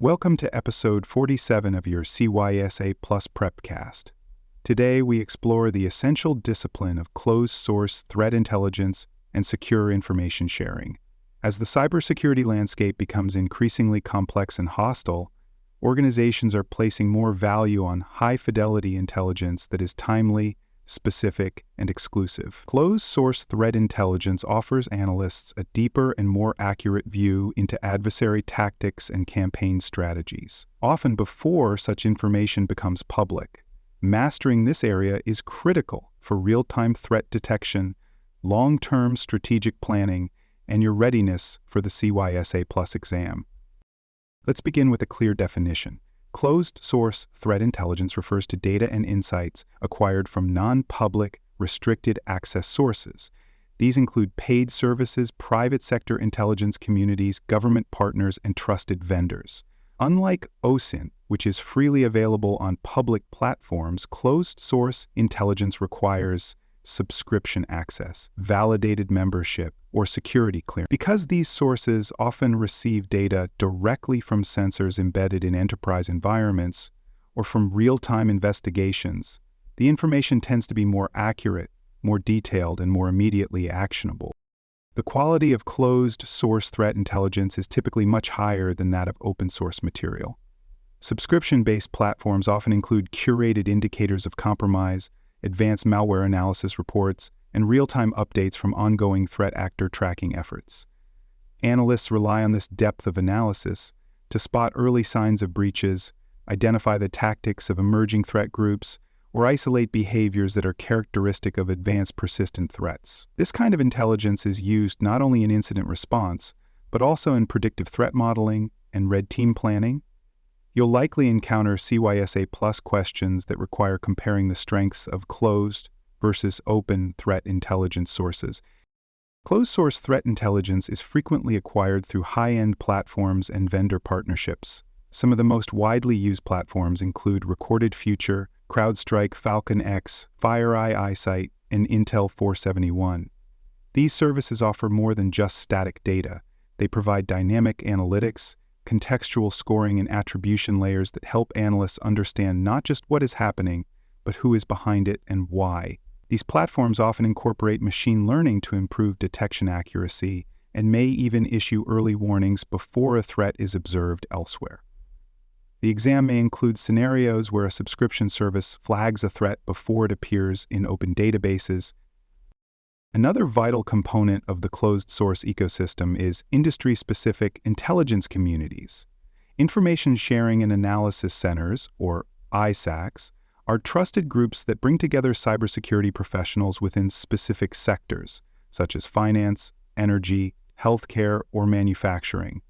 Welcome to episode 47 of your CYSA Plus Prepcast. Today we explore the essential discipline of closed-source threat intelligence and secure information sharing. As the cybersecurity landscape becomes increasingly complex and hostile, organizations are placing more value on high-fidelity intelligence that is timely, specific, and exclusive. Closed-source threat intelligence offers analysts a deeper and more accurate view into adversary tactics and campaign strategies, often before such information becomes public. Mastering this area is critical for real-time threat detection, long-term strategic planning, and your readiness for the CYSA Plus exam. Let's begin with a clear definition. Closed-source threat intelligence refers to data and insights acquired from non-public, restricted access sources. These include paid services, private sector intelligence communities, government partners, and trusted vendors. Unlike OSINT, which is freely available on public platforms, closed-source intelligence requires subscription access, validated membership, or security clearance. Because these sources often receive data directly from sensors embedded in enterprise environments or from real-time investigations, the information tends to be more accurate, more detailed, and more immediately actionable. The quality of closed-source threat intelligence is typically much higher than that of open-source material. Subscription-based platforms often include curated indicators of compromise, advanced malware analysis reports, and real-time updates from ongoing threat actor tracking efforts. Analysts rely on this depth of analysis to spot early signs of breaches, identify the tactics of emerging threat groups, or isolate behaviors that are characteristic of advanced persistent threats. This kind of intelligence is used not only in incident response, but also in predictive threat modeling and red team planning. You'll likely encounter CYSA Plus questions that require comparing the strengths of closed versus open threat intelligence sources. Closed-source threat intelligence is frequently acquired through high-end platforms and vendor partnerships. Some of the most widely used platforms include Recorded Future, CrowdStrike, Falcon X, FireEye EyeSight, and Intel 471. These services offer more than just static data. They provide dynamic analytics, contextual scoring, and attribution layers that help analysts understand not just what is happening, but who is behind it and why. These platforms often incorporate machine learning to improve detection accuracy and may even issue early warnings before a threat is observed elsewhere. The exam may include scenarios where a subscription service flags a threat before it appears in open databases. Another vital component of the closed-source ecosystem is industry-specific intelligence communities. Information sharing and analysis centers, or ISACs, are trusted groups that bring together cybersecurity professionals within specific sectors, such as finance, energy, healthcare, or manufacturing.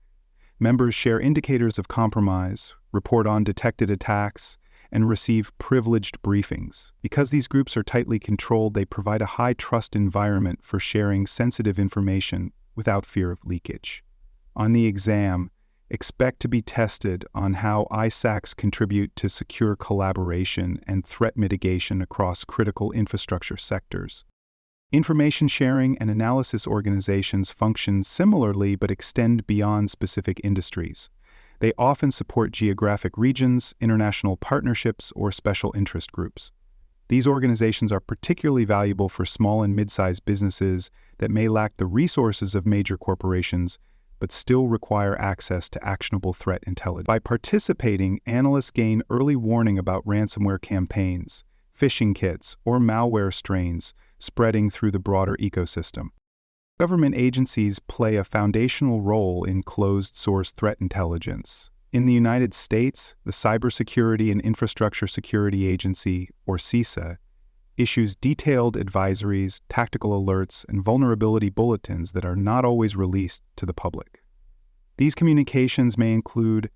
Members share indicators of compromise, report on detected attacks, and receive privileged briefings. Because these groups are tightly controlled, they provide a high-trust environment for sharing sensitive information without fear of leakage. On the exam, expect to be tested on how ISACs contribute to secure collaboration and threat mitigation across critical infrastructure sectors. Information sharing and analysis organizations function similarly but extend beyond specific industries. They often support geographic regions, international partnerships, or special interest groups. These organizations are particularly valuable for small and mid-sized businesses that may lack the resources of major corporations, but still require access to actionable threat intelligence. By participating, analysts gain early warning about ransomware campaigns, phishing kits, or malware strains spreading through the broader ecosystem. Government agencies play a foundational role in closed-source threat intelligence. In the United States, the Cybersecurity and Infrastructure Security Agency, or CISA, issues detailed advisories, tactical alerts, and vulnerability bulletins that are not always released to the public. These communications may include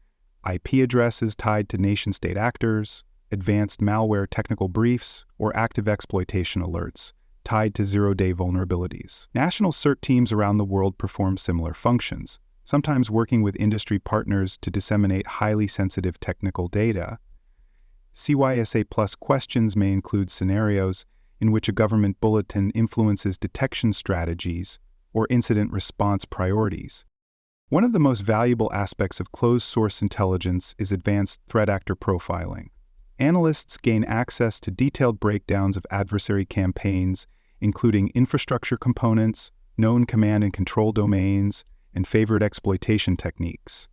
IP addresses tied to nation-state actors, advanced malware technical briefs, or active exploitation alerts tied to zero-day vulnerabilities. National CERT teams around the world perform similar functions, sometimes working with industry partners to disseminate highly sensitive technical data. CYSA Plus questions may include scenarios in which a government bulletin influences detection strategies or incident response priorities. One of the most valuable aspects of closed-source intelligence is advanced threat actor profiling. Analysts gain access to detailed breakdowns of adversary campaigns, including infrastructure components, known command and control domains, and favored exploitation techniques.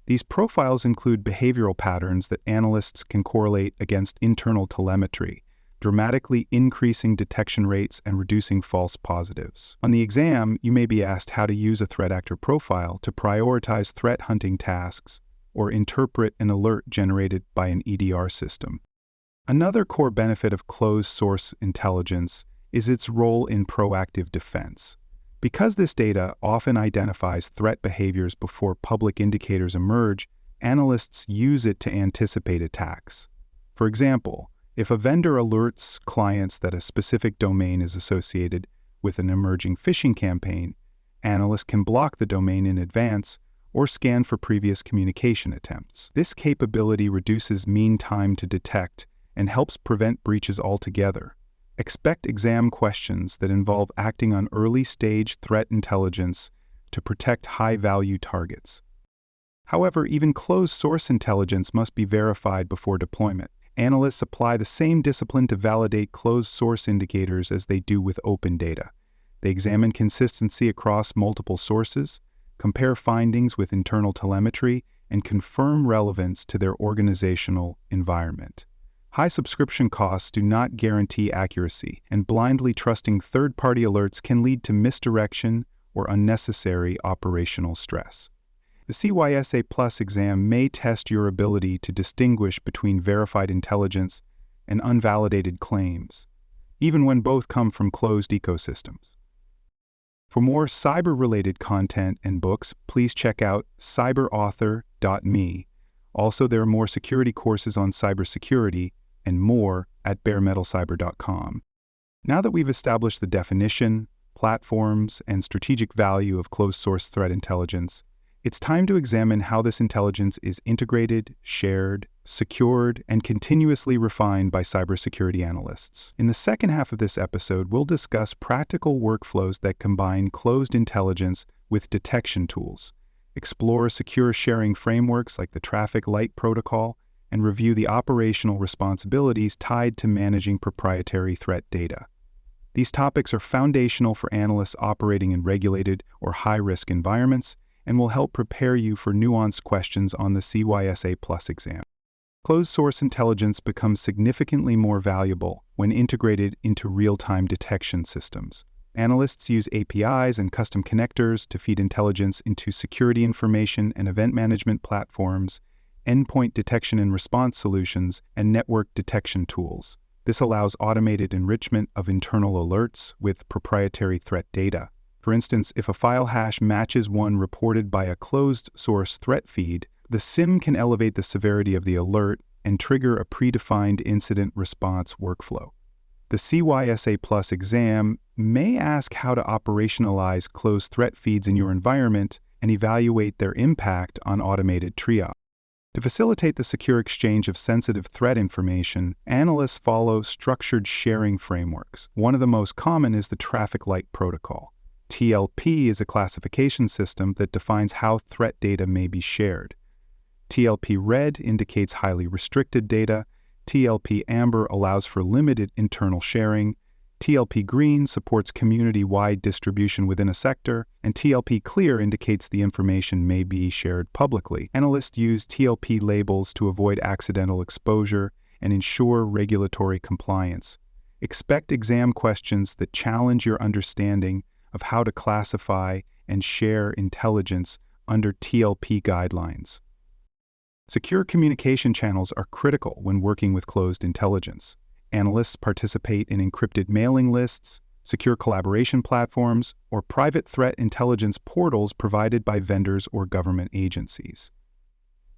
These profiles include behavioral patterns that analysts can correlate against internal telemetry, dramatically increasing detection rates and reducing false positives. On the exam, you may be asked how to use a threat actor profile to prioritize threat hunting tasks or interpret an alert generated by an EDR system. Another core benefit of closed-source intelligence is its role in proactive defense. Because this data often identifies threat behaviors before public indicators emerge, analysts use it to anticipate attacks. For example, if a vendor alerts clients that a specific domain is associated with an emerging phishing campaign, analysts can block the domain in advance or scan for previous communication attempts. This capability reduces mean time to detect and helps prevent breaches altogether. Expect exam questions that involve acting on early-stage threat intelligence to protect high-value targets. However, even closed-source intelligence must be verified before deployment. Analysts apply the same discipline to validate closed-source indicators as they do with open data. They examine consistency across multiple sources, compare findings with internal telemetry, and confirm relevance to their organizational environment. High subscription costs do not guarantee accuracy, and blindly trusting third-party alerts can lead to misdirection or unnecessary operational stress. The CYSA Plus exam may test your ability to distinguish between verified intelligence and unvalidated claims, even when both come from closed ecosystems. For more cyber-related content and books, please check out cyberauthor.me. Also, there are more security courses on cybersecurity and more at baremetalcyber.com. Now that we've established the definition, platforms, and strategic value of closed-source threat intelligence, it's time to examine how this intelligence is integrated, shared, secured, and continuously refined by cybersecurity analysts. In the second half of this episode, we'll discuss practical workflows that combine closed intelligence with detection tools, explore secure sharing frameworks like the traffic light protocol, and review the operational responsibilities tied to managing proprietary threat data. These topics are foundational for analysts operating in regulated or high-risk environments and will help prepare you for nuanced questions on the CYSA Plus exam. Closed-source intelligence becomes significantly more valuable when integrated into real-time detection systems. Analysts use APIs and custom connectors to feed intelligence into security information and event management platforms, endpoint detection and response solutions, and network detection tools. This allows automated enrichment of internal alerts with proprietary threat data. For instance, if a file hash matches one reported by a closed-source threat feed, the SIM can elevate the severity of the alert and trigger a predefined incident response workflow. The CYSA Plus exam may ask how to operationalize closed threat feeds in your environment and evaluate their impact on automated triage. To facilitate the secure exchange of sensitive threat information, analysts follow structured sharing frameworks. One of the most common is the traffic light protocol. TLP is a classification system that defines how threat data may be shared. TLP Red indicates highly restricted data, TLP Amber allows for limited internal sharing, TLP Green supports community-wide distribution within a sector, and TLP Clear indicates the information may be shared publicly. Analysts use TLP labels to avoid accidental exposure and ensure regulatory compliance. Expect exam questions that challenge your understanding of how to classify and share intelligence under TLP guidelines. Secure communication channels are critical when working with closed intelligence. Analysts participate in encrypted mailing lists, secure collaboration platforms, or private threat intelligence portals provided by vendors or government agencies.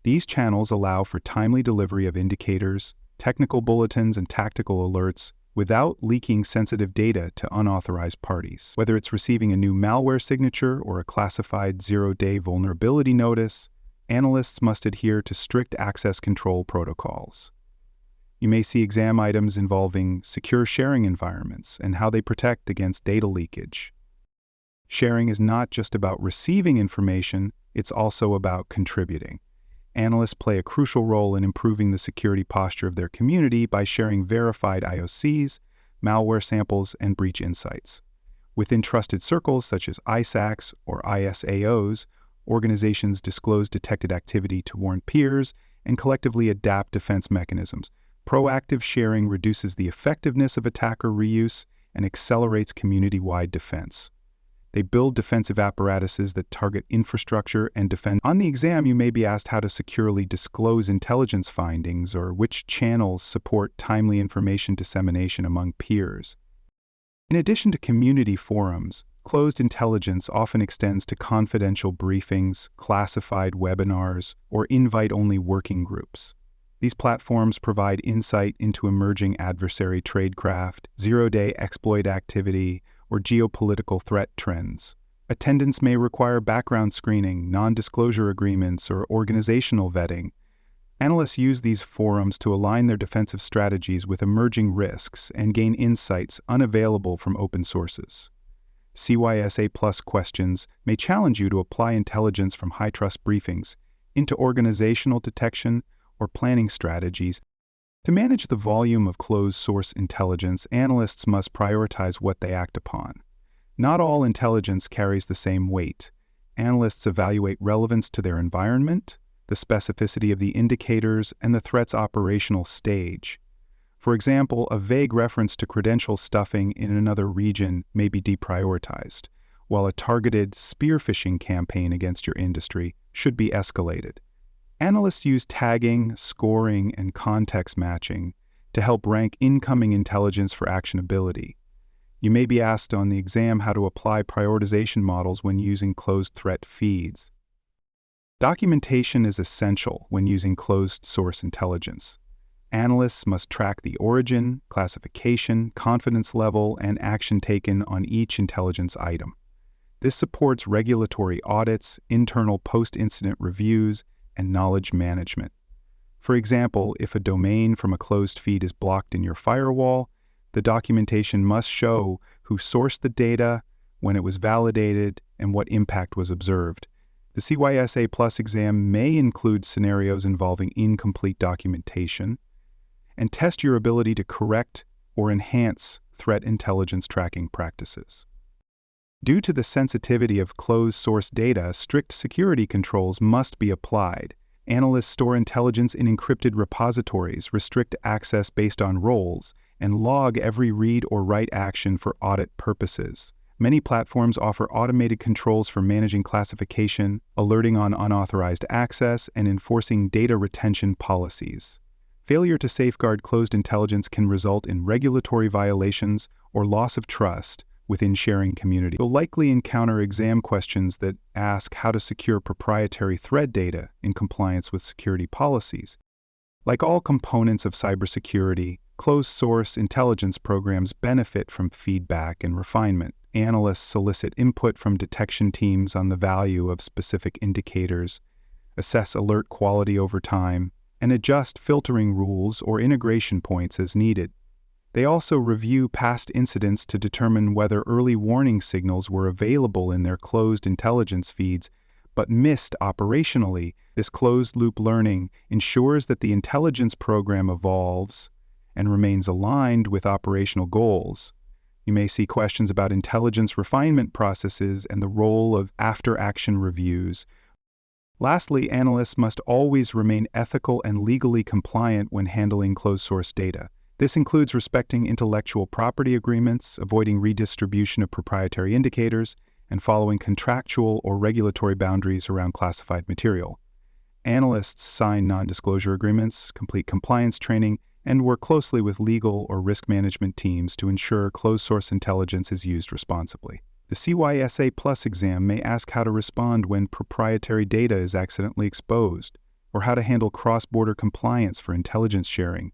These channels allow for timely delivery of indicators, technical bulletins, and tactical alerts without leaking sensitive data to unauthorized parties. Whether it's receiving a new malware signature or a classified zero-day vulnerability notice, analysts must adhere to strict access control protocols. You may see exam items involving secure sharing environments and how they protect against data leakage. Sharing is not just about receiving information, it's also about contributing. Analysts play a crucial role in improving the security posture of their community by sharing verified IOCs, malware samples, and breach insights. Within trusted circles such as ISACs or ISAOs, organizations disclose detected activity to warn peers and collectively adapt defense mechanisms. Proactive sharing reduces the effectiveness of attacker reuse and accelerates community-wide defense. They build defensive apparatuses that target infrastructure and defend. On the exam, you may be asked how to securely disclose intelligence findings or which channels support timely information dissemination among peers. In addition to community forums, closed intelligence often extends to confidential briefings, classified webinars, or invite-only working groups. These platforms provide insight into emerging adversary tradecraft, zero-day exploit activity, or geopolitical threat trends. Attendance may require background screening, non-disclosure agreements, or organizational vetting. Analysts use these forums to align their defensive strategies with emerging risks and gain insights unavailable from open sources. CYSA Plus questions may challenge you to apply intelligence from high-trust briefings into organizational detection or planning strategies. To manage the volume of closed-source intelligence, analysts must prioritize what they act upon. Not all intelligence carries the same weight. Analysts evaluate relevance to their environment, the specificity of the indicators, and the threat's operational stage. For example, a vague reference to credential stuffing in another region may be deprioritized, while a targeted spear-phishing campaign against your industry should be escalated. Analysts use tagging, scoring, and context matching to help rank incoming intelligence for actionability. You may be asked on the exam how to apply prioritization models when using closed threat feeds. Documentation is essential when using closed-source intelligence. Analysts must track the origin, classification, confidence level, and action taken on each intelligence item. This supports regulatory audits, internal post-incident reviews, and knowledge management. For example, if a domain from a closed feed is blocked in your firewall, the documentation must show who sourced the data, when it was validated, and what impact was observed. The CYSA Plus exam may include scenarios involving incomplete documentation and test your ability to correct or enhance threat intelligence tracking practices. Due to the sensitivity of closed-source data, strict security controls must be applied. Analysts store intelligence in encrypted repositories, restrict access based on roles, and log every read or write action for audit purposes. Many platforms offer automated controls for managing classification, alerting on unauthorized access, and enforcing data retention policies. Failure to safeguard closed intelligence can result in regulatory violations or loss of trust within sharing community. You'll likely encounter exam questions that ask how to secure proprietary thread data in compliance with security policies. Like all components of cybersecurity, closed-source intelligence programs benefit from feedback and refinement. Analysts solicit input from detection teams on the value of specific indicators, assess alert quality over time, and adjust filtering rules or integration points as needed. They also review past incidents to determine whether early warning signals were available in their closed intelligence feeds but missed operationally. This closed-loop learning ensures that the intelligence program evolves and remains aligned with operational goals. You may see questions about intelligence refinement processes and the role of after-action reviews. Lastly, analysts must always remain ethical and legally compliant when handling closed-source data. This includes respecting intellectual property agreements, avoiding redistribution of proprietary indicators, and following contractual or regulatory boundaries around classified material. Analysts sign non-disclosure agreements, complete compliance training, and work closely with legal or risk management teams to ensure closed-source intelligence is used responsibly. The CYSA Plus exam may ask how to respond when proprietary data is accidentally exposed, or how to handle cross-border compliance for intelligence sharing.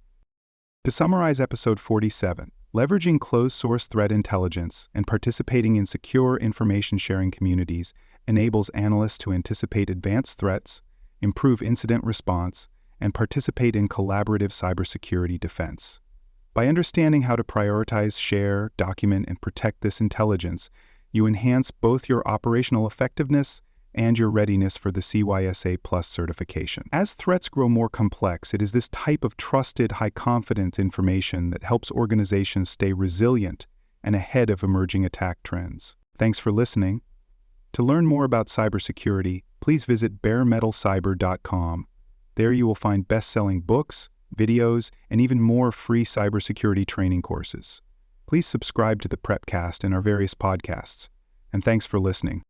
To summarize episode 47, leveraging closed-source threat intelligence and participating in secure information-sharing communities enables analysts to anticipate advanced threats, improve incident response, and participate in collaborative cybersecurity defense. By understanding how to prioritize, share, document, and protect this intelligence, you enhance both your operational effectiveness and your readiness for the CYSA Plus certification. As threats grow more complex, it is this type of trusted, high-confidence information that helps organizations stay resilient and ahead of emerging attack trends. Thanks for listening. To learn more about cybersecurity, please visit baremetalcyber.com. There you will find best-selling books, videos, and even more free cybersecurity training courses. Please subscribe to the Prepcast and our various podcasts. And thanks for listening.